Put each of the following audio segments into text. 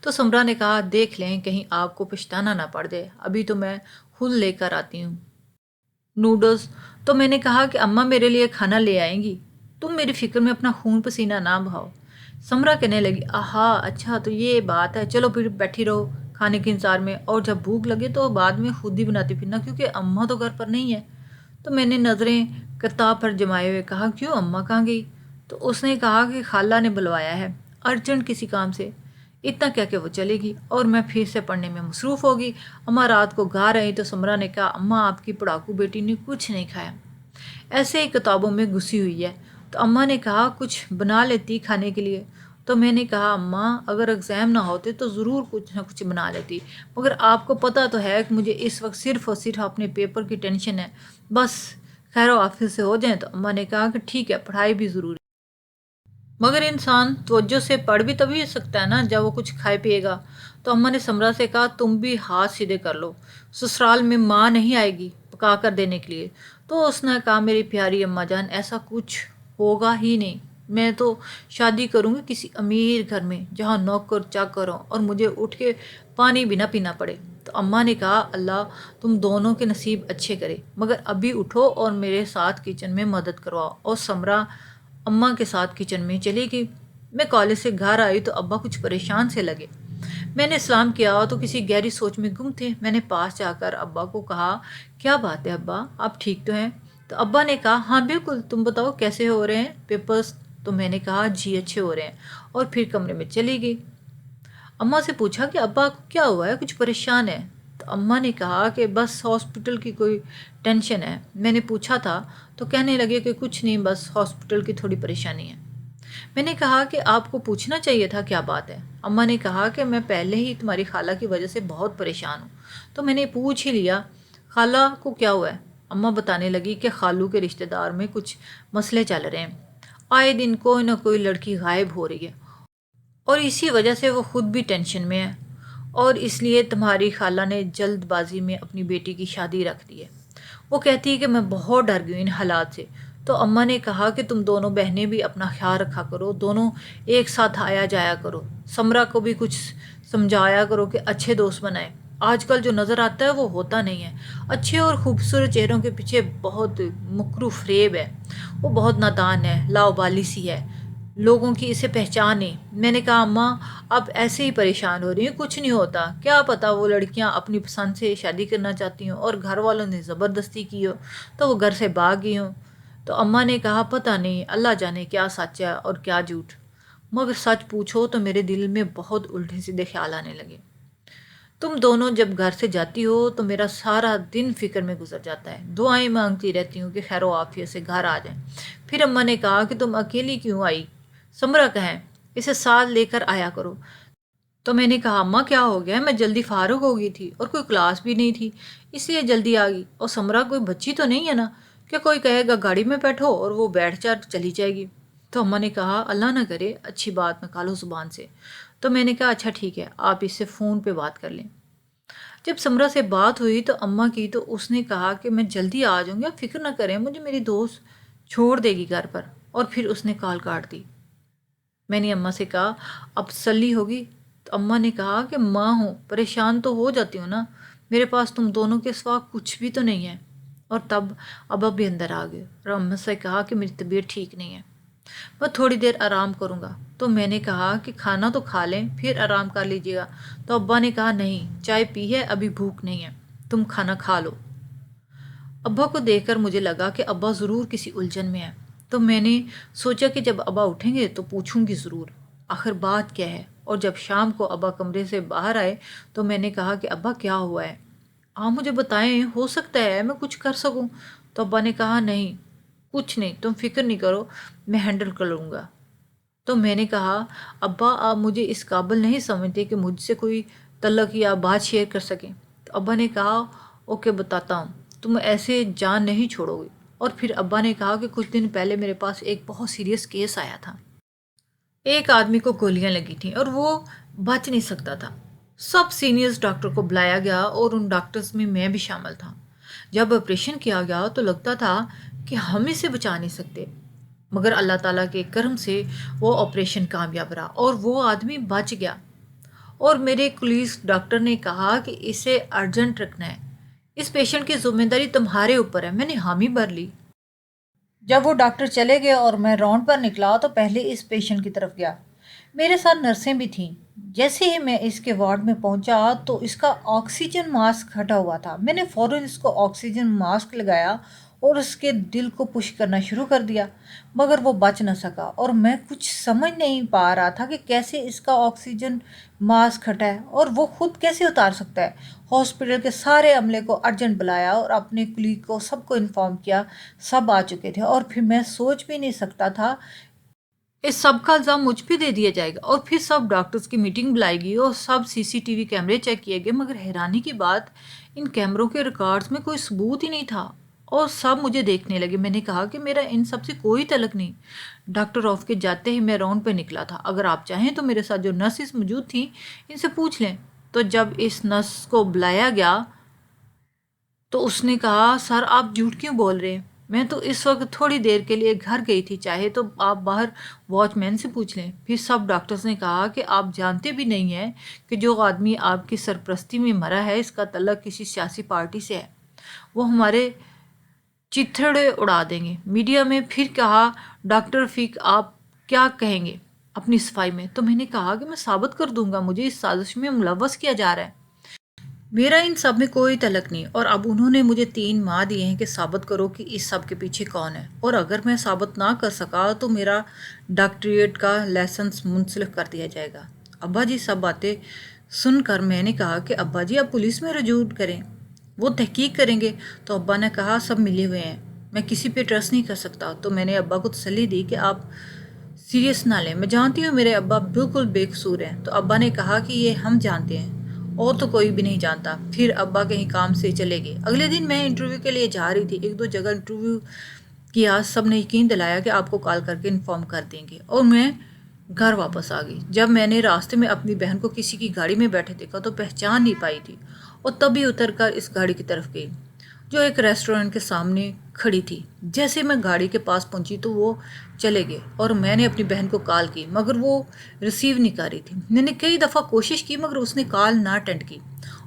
تو سمرا نے کہا دیکھ لیں کہیں آپ کو پچھتانا نہ پڑ جائے، ابھی تو میں خود لے کر آتی ہوں نوڈلز۔ تو میں نے کہا کہ اماں میرے لیے کھانا لے آئیں گی، تم میری فکر میں اپنا خون پسینہ نہ بہاؤ۔ سمرا کہنے لگی آہا اچھا تو یہ بات ہے، چلو پھر بیٹھی رہو کھانے کے انتظار میں، اور جب بھوک لگے تو بعد میں خود ہی بناتی پھرنا کیونکہ اماں تو گھر پر نہیں ہے۔ تو میں نے نظریں کتاب پر جمائے ہوئے کہا کیوں اماں کہاں گئی؟ تو اس نے کہا کہ خالہ نے بلوایا ہے ارجنٹ کسی کام سے، اتنا کہہ کے وہ چلے گی اور میں پھر سے پڑھنے میں مصروف ہوگی۔ اماں رات کو گھر آئی تو سمرا نے کہا اماں آپ کی پڑھاکو بیٹی نے کچھ نہیں کھایا، ایسے ہی کتابوں میں گھسی ہوئی ہے۔ تو اماں نے کہا کچھ بنا لیتی کھانے کے لیے۔ تو میں نے کہا اماں اگر ایگزام نہ ہوتے تو ضرور کچھ نہ کچھ بنا لیتی، مگر آپ کو پتہ تو ہے کہ مجھے اس وقت صرف اور صرف اپنے پیپر کی ٹینشن ہے، بس خیر و عافیت سے ہو جائیں۔ تو اماں نے کہا کہ ٹھیک ہے پڑھائی بھی ضروری ہے، مگر انسان توجہ سے پڑھ بھی تبھی سکتا ہے نا جب وہ کچھ کھائے پیے گا۔ تو اماں نے سمرا سے کہا تم بھی ہاتھ سیدھے کر لو، سسرال میں ماں نہیں آئے گی پکا کر دینے کے لیے۔ تو اس نے کہا میری پیاری اماں جان ایسا کچھ ہوگا ہی نہیں، میں تو شادی کروں گی کسی امیر گھر میں جہاں نوکر چاکر ہوں اور مجھے اٹھ کے پانی بھی نہ پینا پڑے۔ تو اماں نے کہا اللہ تم دونوں کے نصیب اچھے کرے، مگر ابھی اٹھو اور میرے ساتھ کچن میں مدد کرواؤ۔ اور سمرا اماں کے ساتھ کچن میں چلی گئی۔ میں کالج سے گھر آئی تو ابا کچھ پریشان سے لگے، میں نے سلام کیا تو کسی گہری سوچ میں گم تھے۔ میں نے پاس جا کر ابا کو کہا کیا بات ہے ابا آپ ٹھیک تو ہیں؟ تو ابا نے کہا ہاں بالکل، تم بتاؤ کیسے ہو رہے ہیں پیپرز؟ تو میں نے کہا جی اچھے ہو رہے ہیں، اور پھر کمرے میں چلی گئی۔ اماں سے پوچھا کہ ابا کو کیا ہوا ہے، کچھ پریشان ہے؟ تو اماں نے کہا کہ بس ہاسپٹل کی کوئی ٹینشن ہے۔ میں نے پوچھا تھا تو کہنے لگے کہ کچھ نہیں بس ہاسپٹل کی تھوڑی پریشانی ہے۔ میں نے کہا کہ آپ کو پوچھنا چاہیے تھا کیا بات ہے؟ اماں نے کہا کہ میں پہلے ہی تمہاری خالہ کی وجہ سے بہت پریشان ہوں، تو میں نے پوچھ ہی لیا خالہ کو کیا ہوا ہے؟ اماں بتانے لگی کہ خالو کے رشتہ دار میں کچھ مسئلے چل رہے ہیں، آئے دن کوئی نہ کوئی لڑکی غائب ہو رہی ہے اور اسی وجہ سے وہ خود بھی ٹینشن میں ہے، اور اس لیے تمہاری خالہ نے جلد بازی میں اپنی بیٹی کی شادی رکھ دی ہے۔ وہ کہتی ہے کہ میں بہت ڈر گئی ان حالات سے۔ تو اماں نے کہا کہ تم دونوں بہنیں بھی اپنا خیال رکھا کرو، دونوں ایک ساتھ آیا جایا کرو، سمرا کو بھی کچھ سمجھایا کرو کہ اچھے دوست بنائے، آج کل جو نظر آتا ہے وہ ہوتا نہیں ہے، اچھے اور خوبصورت چہروں کے پیچھے بہت مکرو فریب ہے، وہ بہت نادان ہے، لاؤبالی سی ہے، لوگوں کی اسے پہچان نہیں۔ میں نے کہا اماں اب ایسے ہی پریشان ہو رہی ہیں، کچھ نہیں ہوتا، کیا پتا وہ لڑکیاں اپنی پسند سے شادی کرنا چاہتی ہوں اور گھر والوں نے زبردستی کی ہو تو وہ گھر سے بھاگ گئی ہوں۔ تو اماں نے کہا پتہ نہیں اللہ جانے کیا سچ ہے اور کیا جھوٹ، مگر سچ پوچھو تو میرے دل میں بہت الٹے سیدھے خیال آنے لگے۔ تم دونوں جب گھر سے جاتی ہو تو میرا سارا دن فکر میں گزر جاتا ہے، دعائیں مانگتی رہتی ہوں کہ خیر و عافیت سے گھر آ جائیں۔ پھر اماں نے کہا کہ تم اکیلی کیوں آئی؟ سمرا کہیں اسے ساتھ لے کر آیا کرو۔ تو میں نے کہا اماں کیا ہو گیا، میں جلدی فارغ ہو گئی تھی اور کوئی کلاس بھی نہیں تھی اس لیے جلدی آ گئی، اور سمرا کوئی بچی تو نہیں ہے نا کہ کوئی کہے گا گاڑی میں بیٹھو اور وہ بیٹھ جا چلی جائے گی۔ تو اماں نے کہا اللہ نہ کرے اچھی بات نکالو زبان سے۔ تو میں نے کہا اچھا ٹھیک ہے آپ اس سے فون پہ بات کر لیں۔ جب سمرا سے بات ہوئی تو اماں کی تو اس نے کہا کہ میں جلدی آ جاؤں گی، آپ فکر نہ کریں، مجھے میری دوست چھوڑ دے گی گھر پر، اور پھر اس نے کال کاٹ دی۔ میں نے اماں سے کہا اب تسلی ہوگی؟ تو اماں نے کہا کہ ماں ہوں پریشان تو ہو جاتی ہوں نا، میرے پاس تم دونوں کے سوا کچھ بھی تو نہیں ہے۔ اور تب ابا بھی اندر آ گئے اور اماں سے کہا کہ میری طبیعت ٹھیک نہیں ہے، میں تھوڑی دیر آرام کروں گا۔ تو میں نے کہا کہ کھانا تو کھا لیں پھر آرام کر لیجیے گا۔ تو ابا نے کہا نہیں چائے پی ہے ابھی بھوک نہیں ہے، تم کھانا کھا لو۔ ابا کو دیکھ کر مجھے لگا کہ ابا ضرور کسی الجھن میں ہے، تو میں نے سوچا کہ جب ابا اٹھیں گے تو پوچھوں گی ضرور آخر بات کیا ہے۔ اور جب شام کو ابا کمرے سے باہر آئے تو میں نے کہا کہ ابا کیا ہوا ہے، آپ مجھے بتائیں، ہو سکتا ہے میں کچھ کر سکوں۔ تو ابا نے کہا نہیں کچھ نہیں، تم فکر نہیں کرو، میں ہینڈل کر لوں گا۔ تو میں نے کہا ابا آپ مجھے اس قابل نہیں سمجھتے کہ مجھ سے کوئی تعلق یا بات شیئر کر سکیں؟ تو ابا نے کہا اوکے بتاتا ہوں، تم ایسے جان نہیں چھوڑو گے۔ اور پھر ابا نے کہا کہ کچھ دن پہلے میرے پاس ایک بہت سیریس کیس آیا تھا، ایک آدمی کو گولیاں لگی تھیں اور وہ بچ نہیں سکتا تھا، سب سینئرز ڈاکٹر کو بلایا گیا اور ان ڈاکٹرز میں بھی شامل تھا۔ جب آپریشن کیا گیا تو لگتا تھا کہ ہم اسے بچا نہیں سکتے، مگر اللہ تعالیٰ کے کرم سے وہ آپریشن کامیاب رہا اور وہ آدمی بچ گیا۔ اور میرے کولیگ ڈاکٹر نے کہا کہ اسے ارجنٹ رکھنا ہے، اس پیشنٹ کی ذمہ داری تمہارے اوپر ہے۔ میں نے حامی بھر لی۔ جب وہ ڈاکٹر چلے گئے اور میں راؤنڈ پر نکلا تو پہلے اس پیشنٹ کی طرف گیا۔ میرے ساتھ نرسیں بھی تھیں۔ جیسے ہی میں اس کے وارڈ میں پہنچا تو اس کا آکسیجن ماسک ہٹا ہوا تھا۔ میں نے فوراً اس کو آکسیجن ماسک لگایا اور اس کے دل کو پش کرنا شروع کر دیا، مگر وہ بچ نہ سکا اور میں کچھ سمجھ نہیں پا رہا تھا کہ کیسے اس کا آکسیجن ماسک ہٹا ہے اور وہ خود کیسے اتار سکتا ہے۔ ہاسپٹل کے سارے عملے کو ارجنٹ بلایا اور اپنے کلیگ کو سب کو انفارم کیا۔ سب آ چکے تھے اور پھر میں سوچ بھی نہیں سکتا تھا اس سب کا الزام مجھ پہ دے دیا جائے گا، اور پھر سب ڈاکٹرز کی میٹنگ بلائی گئی اور سب CCTV کیمرے چیک کیے گئے، مگر حیرانی کی بات ان کیمروں کے ریکارڈز میں کوئی ثبوت ہی نہیں تھا اور سب مجھے دیکھنے لگے۔ میں نے کہا کہ میرا ان سب سے کوئی تعلق نہیں۔ ڈاکٹر آف کے جاتے ہی میں راؤنڈ پہ نکلا تھا۔ اگر آپ چاہیں تو میرے ساتھ جو نرسز موجود تھیں ان سے پوچھ لیں۔ تو جب اس نرس کو بلایا گیا تو اس نے کہا، سر آپ جھوٹ کیوں بول رہے ہیں؟ میں تو اس وقت تھوڑی دیر کے لیے گھر گئی تھی، چاہے تو آپ باہر واچ مین سے پوچھ لیں۔ پھر سب ڈاکٹرز نے کہا کہ آپ جانتے بھی نہیں ہیں کہ جو آدمی آپ کی سرپرستی میں مرا ہے اس کا تعلق کسی سیاسی پارٹی سے ہے، وہ ہمارے چتھڑے اڑا دیں گے میڈیا میں۔ پھر کہا، ڈاکٹر رفیق آپ کیا کہیں گے اپنی صفائی میں؟ تو میں نے کہا کہ میں ثابت کر دوں گا مجھے اس سازش میں ملوث کیا جا رہا ہے، میرا ان سب میں کوئی تعلق نہیں، اور اب انہوں نے مجھے 3 ماہ دیے ہیں کہ ثابت کرو کہ اس سب کے پیچھے کون ہے، اور اگر میں ثابت نہ کر سکا تو میرا ڈاکٹریٹ کا لائسنس منسلخ کر دیا جائے گا۔ ابا جی سب باتیں سن کر میں نے کہا کہ ابا جی آپ پولیس میں رجوع کریں، وہ تحقیق کریں گے۔ تو ابا نے کہا سب ملے ہوئے ہیں، میں کسی پہ ٹرسٹ نہیں کر سکتا۔ تو میں نے ابا کو تسلی دی کہ آپ سیریس نہ لیں، میں جانتی ہوں میرے ابا بالکل بے قصور ہیں۔ تو ابا نے کہا کہ یہ ہم جانتے ہیں اور تو کوئی بھی نہیں جانتا۔ پھر ابا کہیں کام سے چلے گئے۔ اگلے دن میں انٹرویو کے لیے جا رہی تھی، 1-2 جگہ انٹرویو کیا، سب نے یقین دلایا کہ آپ کو کال کر کے انفارم کر دیں گے، اور میں گھر واپس آ گئی۔ جب میں نے راستے میں اپنی بہن کو کسی کی گاڑی میں بیٹھے دیکھا تو پہچان نہیں پائی تھی، اور تبھی اتر کر اس گاڑی کی طرف گئی جو ایک ریسٹورنٹ کے سامنے کھڑی تھی۔ جیسے میں گاڑی کے پاس پہنچی تو وہ چلے گئے اور میں نے اپنی بہن کو کال کی، مگر وہ ریسیو نہیں کر رہی تھی۔ میں نے کئی دفعہ کوشش کی مگر اس نے کال نہ اٹینڈ کی،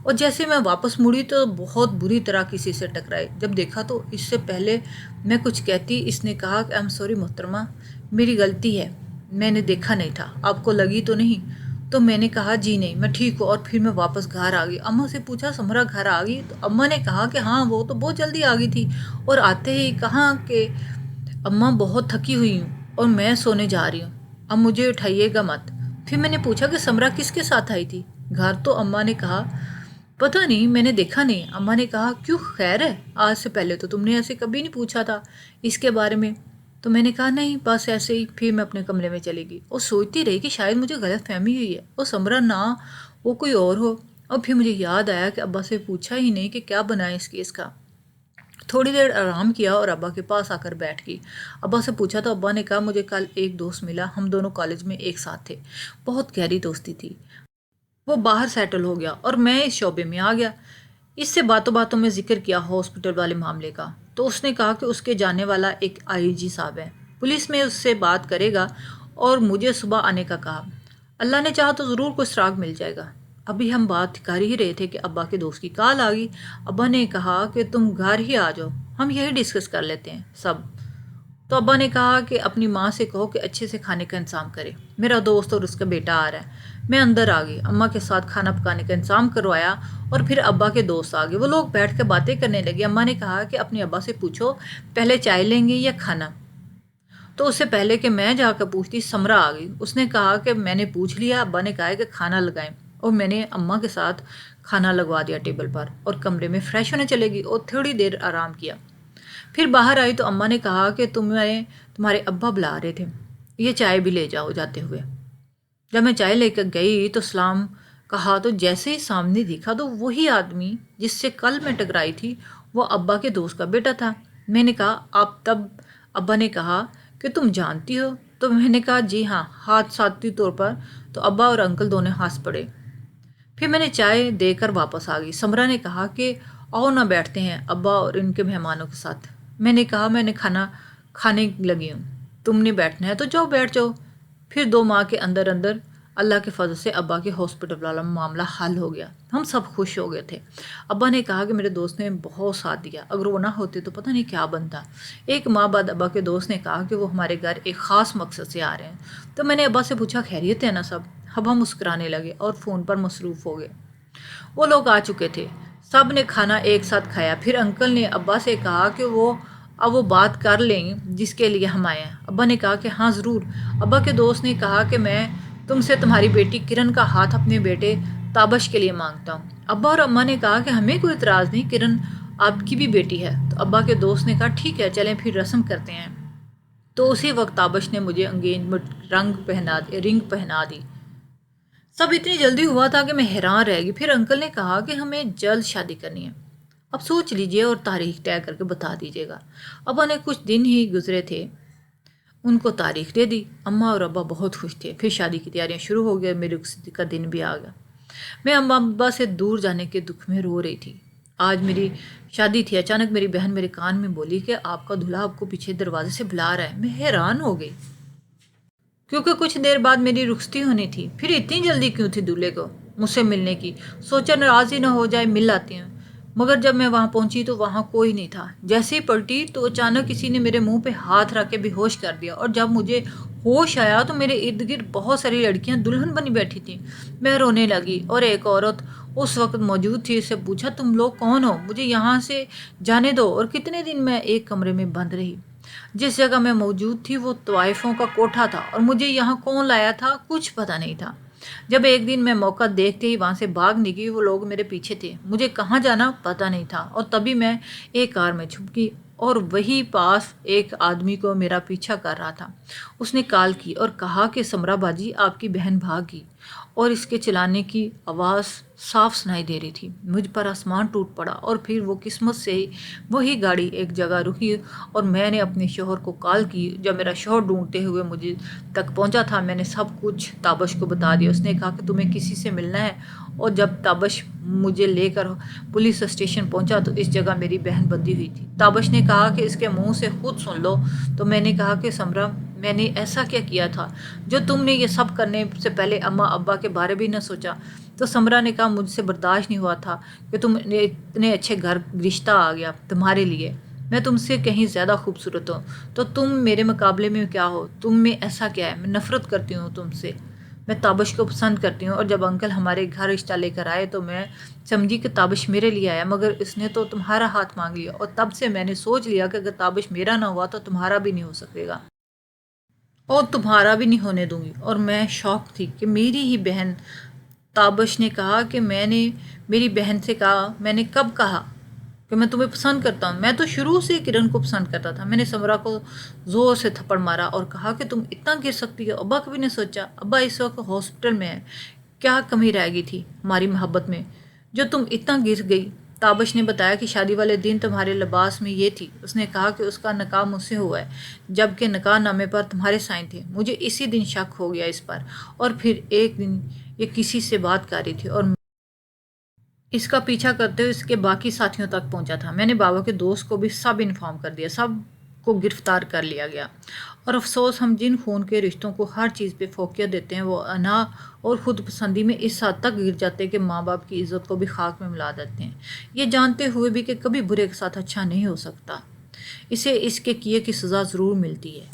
اور جیسے میں واپس مڑی تو بہت بری طرح کسی سے ٹکرائی۔ جب دیکھا تو اس سے پہلے میں کچھ کہتی اس نے کہا کہ سوری محترمہ، میری غلطی ہے، میں نے دیکھا نہیں تھا، آپ کو لگی تو نہیں؟ تو میں نے کہا جی نہیں، میں ٹھیک ہوں، اور پھر میں واپس گھر آ گئی۔ اماں سے پوچھا سمرا گھر آ گئی؟ تو اماں نے کہا کہ ہاں وہ تو بہت جلدی آ گئی تھی، اور آتے ہی کہا کہ اماں بہت تھکی ہوئی ہوں اور میں سونے جا رہی ہوں، اب مجھے اٹھائیے گا مت۔ پھر میں نے پوچھا کہ سمرا کس کے ساتھ آئی تھی گھر؟ تو اماں نے کہا پتہ نہیں، میں نے دیکھا نہیں۔ اماں نے کہا کیوں خیر ہے؟ آج سے پہلے تو تم نے ایسے کبھی نہیں پوچھا تھا اس کے بارے میں۔ تو میں نے کہا نہیں، بس ایسے ہی۔ پھر میں اپنے کمرے میں چلی گئی اور سوچتی رہی کہ شاید مجھے غلط فہمی ہوئی ہے اور سمرا نہ وہ کوئی اور ہو۔ اور پھر مجھے یاد آیا کہ ابا سے پوچھا ہی نہیں کہ کیا بنا ہے اس کیس کا۔ تھوڑی دیر آرام کیا اور ابا کے پاس آ کر بیٹھ گئی۔ ابا سے پوچھا تو ابا نے کہا مجھے کل ایک دوست ملا، ہم دونوں کالج میں ایک ساتھ تھے، بہت گہری دوستی تھی، وہ باہر سیٹل ہو گیا اور میں اس شعبے میں آ گیا۔ اس سے باتوں باتوں میں ذکر کیا ہاسپٹل والے معاملے کا، تو اس نے کہا کہ اس کے جانے والا ایک IG صاحب ہے، پولیس میں اس سے بات کرے گا اور مجھے صبح آنے کا کہا۔ اللہ نے چاہا تو ضرور کوئی سراغ مل جائے گا۔ ابھی ہم بات کر ہی رہے تھے کہ ابا کے دوست کی کال آ گئی۔ ابا نے کہا کہ تم گھر ہی آ جاؤ، ہم یہی ڈسکس کر لیتے ہیں سب۔ تو ابا نے کہا کہ اپنی ماں سے کہو کہ اچھے سے کھانے کا انتظام کرے، میرا دوست اور اس کا بیٹا آ رہا ہے۔ میں اندر آ گئی، اماں کے ساتھ کھانا پکانے کا انتظام کروایا اور پھر ابا کے دوست آ گئے، وہ لوگ بیٹھ کے باتیں کرنے لگے۔ اماں نے کہا کہ اپنے ابا سے پوچھو پہلے چائے لیں گے یا کھانا؟ تو اس سے پہلے کہ میں جا کر پوچھتی سمرا آ گئی، اس نے کہا کہ میں نے پوچھ لیا، ابا نے کہا کہ کھانا لگائیں، اور میں نے اماں کے ساتھ کھانا لگوا دیا ٹیبل پر اور کمرے میں فریش ہونے چلے گئی اور تھوڑی دیر آرام کیا۔ پھر باہر آئی تو اماں نے کہا کہ تمہارے ابا بلا رہے تھے، یہ چائے بھی لے جاؤ جاتے ہوئے۔ جب میں چائے لے کر گئی تو سلام کہا تو جیسے ہی سامنے دیکھا تو وہی آدمی جس سے کل میں ٹکرائی تھی وہ ابا کے دوست کا بیٹا تھا۔ میں نے کہا آپ تب؟ ابا نے کہا کہ تم جانتی ہو؟ تو میں نے کہا جی ہاں، ہاتھ ساتھی طور پر۔ تو ابا اور انکل دونوں ہنس پڑے۔ پھر میں نے چائے دے کر واپس آ گئی۔ سمرا نے کہا کہ آؤ نہ بیٹھتے ہیں ابا اور ان کے مہمانوں کے ساتھ۔ میں نے کہا میں نے کھانا کھانے لگی ہوں، تم نے بیٹھنا ہے تو جاؤ بیٹھ جاؤ۔ پھر 2 ماہ کے اندر اندر اللہ کے فضل سے ابا کے ہاسپٹل والا معاملہ حل ہو گیا، ہم سب خوش ہو گئے تھے۔ ابا نے کہا کہ میرے دوست نے بہت ساتھ دیا، اگر وہ نہ ہوتے تو پتہ نہیں کیا بنتا۔ ایک ماہ بعد ابا کے دوست نے کہا کہ وہ ہمارے گھر ایک خاص مقصد سے آ رہے ہیں، تو میں نے ابا سے پوچھا خیریت ہے نا سب؟ ابا مسکرانے لگے اور فون پر مصروف ہو گئے۔ وہ لوگ آ چکے تھے، سب نے کھانا ایک ساتھ کھایا، پھر انکل نے ابا سے کہا کہ اب وہ بات کر لیں جس کے لیے ہم آئے ہیں۔ ابا نے کہا کہ ہاں ضرور۔ ابا کے دوست نے کہا کہ میں تم سے تمہاری بیٹی کرن کا ہاتھ اپنے بیٹے تابش کے لیے مانگتا ہوں۔ ابا اور اماں نے کہا کہ ہمیں کوئی اعتراض نہیں، کرن آپ کی بھی بیٹی ہے۔ تو ابا کے دوست نے کہا ٹھیک ہے چلیں پھر رسم کرتے ہیں۔ تو اسی وقت تابش نے مجھے انگیجمنٹ رنگ پہنا دی۔ سب اتنی جلدی ہوا تھا کہ میں حیران رہ گئی۔ پھر انکل نے کہا کہ ہمیں جلد شادی کرنی ہے، اب سوچ لیجئے اور تاریخ طے کر کے بتا دیجیے گا۔ ابا نے کچھ دن ہی گزرے تھے، ان کو تاریخ دے دی۔ اماں اور ابا بہت خوش تھے۔ پھر شادی کی تیاریاں شروع ہو گئی، میری رخصتی کا دن بھی آ گیا۔ میں اماں ابا سے دور جانے کے دکھ میں رو رہی تھی۔ آج میری شادی تھی، اچانک میری بہن میرے کان میں بولی کہ آپ کا دلہا آپ کو پیچھے دروازے سے بلا رہا ہے۔ میں حیران ہو گئی کیونکہ کچھ دیر بعد میری رخصتی ہونی تھی۔ پھر اتنی جلدی کیوں تھی دولہے کو مجھ سے ملنے کی؟ سوچا ناراض ہی نہ ہو جائے، مل آتی ہوں۔ مگر جب میں وہاں پہنچی تو وہاں کوئی نہیں تھا۔ جیسے ہی پلٹی تو اچانک کسی نے میرے منہ پہ ہاتھ رکھ کے بے ہوش کر دیا، اور جب مجھے ہوش آیا تو میرے ارد گرد بہت ساری لڑکیاں دلہن بنی بیٹھی تھیں۔ میں رونے لگی اور ایک عورت اس وقت موجود تھی، اس سے پوچھا تم لوگ کون ہو؟ مجھے یہاں سے جانے دو۔ اور کتنے دن میں ایک کمرے میں بند رہی۔ جس جگہ میں موجود تھی وہ طوائفوں کا کوٹھا تھا، اور مجھے یہاں کون لایا تھا کچھ پتہ نہیں تھا۔ جب ایک دن میں موقع دیکھتے ہی وہاں سے بھاگ نکلی، وہ لوگ میرے پیچھے تھے، مجھے کہاں جانا پتہ نہیں تھا، اور تبھی میں ایک کار میں چھپ گئی اور وہی پاس ایک آدمی کو میرا پیچھا کر رہا تھا۔ اس نے کال کی اور کہا کہ سمرا باجی آپ کی بہن بھاگی، اور اس کے چلانے کی آواز صاف سنائی دے رہی تھی۔ مجھ پر آسمان ٹوٹ پڑا، اور پھر وہ قسمت سے وہی گاڑی ایک جگہ رکی اور میں نے اپنے شوہر کو کال کی۔ جب میرا شوہر ڈھونڈتے ہوئے مجھے تک پہنچا تھا، میں نے سب کچھ تابش کو بتا دیا۔ اس نے کہا کہ تمہیں کسی سے ملنا ہے، اور جب تابش مجھے لے کر پولیس اسٹیشن پہنچا تو اس جگہ میری بہن بندی ہوئی تھی۔ تابش نے کہا کہ اس کے منہ سے خود سن لو۔ تو میں نے کہا کہ سمرا میں نے ایسا کیا کیا تھا جو تم نے یہ سب کرنے سے پہلے اماں ابا کے بارے بھی نہ سوچا؟ تو سمرا نے کہا مجھ سے برداشت نہیں ہوا تھا کہ تم نے اتنے اچھے گھر رشتہ آ گیا تمہارے لیے، میں تم سے کہیں زیادہ خوبصورت ہوں، تو تم میرے مقابلے میں کیا ہو؟ تم میں ایسا کیا ہے؟ میں نفرت کرتی ہوں تم سے، میں تابش کو پسند کرتی ہوں۔ اور جب انکل ہمارے گھر رشتہ لے کر آئے تو میں سمجھی کہ تابش میرے لیے آیا، مگر اس نے تو تمہارا ہاتھ مانگ لیا، اور تب سے میں نے سوچ لیا کہ اگر تابش میرا نہ ہوا تو تمہارا بھی نہیں ہو سکے گا، اور تمہارا بھی نہیں ہونے دوں گی۔ اور میں شوق تھی کہ میری ہی بہن۔ تابش نے کہا کہ میں نے میری بہن سے کہا، میں نے کب کہا کہ میں تمہیں پسند کرتا ہوں؟ میں تو شروع سے کرن کو پسند کرتا تھا۔ میں نے سمرا کو زور سے تھپڑ مارا اور کہا کہ تم اتنا گر سکتی ہو؟ ابا کبھی نے سوچا، ابا اس وقت ہاسپٹل میں ہے، کیا کمی رہ گئی تھی ہماری محبت میں جو تم اتنا گر گئی؟ تابش نے بتایا کہ شادی والے دن تمہارے لباس میں یہ تھی۔ اس نے کہا کہ اس کا نکاح مجھ سے ہوا ہے، جبکہ نکاح نامے پر تمہارے سائن تھے۔ مجھے اسی دن شک ہو گیا اس پر، اور پھر ایک دن یہ کسی سے بات کر رہی تھی اور اس کا پیچھا کرتے ہوئے اس کے باقی ساتھیوں تک پہنچا تھا۔ میں نے بابا کے دوست کو بھی سب انفارم کر دیا، سب کو گرفتار کر لیا گیا۔ اور افسوس، ہم جن خون کے رشتوں کو ہر چیز پہ فوقیت دیتے ہیں وہ انا اور خود پسندی میں اس حد تک گر جاتے ہیں کہ ماں باپ کی عزت کو بھی خاک میں ملا دیتے ہیں، یہ جانتے ہوئے بھی کہ کبھی برے کے ساتھ اچھا نہیں ہو سکتا، اسے اس کے کیے کی سزا ضرور ملتی ہے۔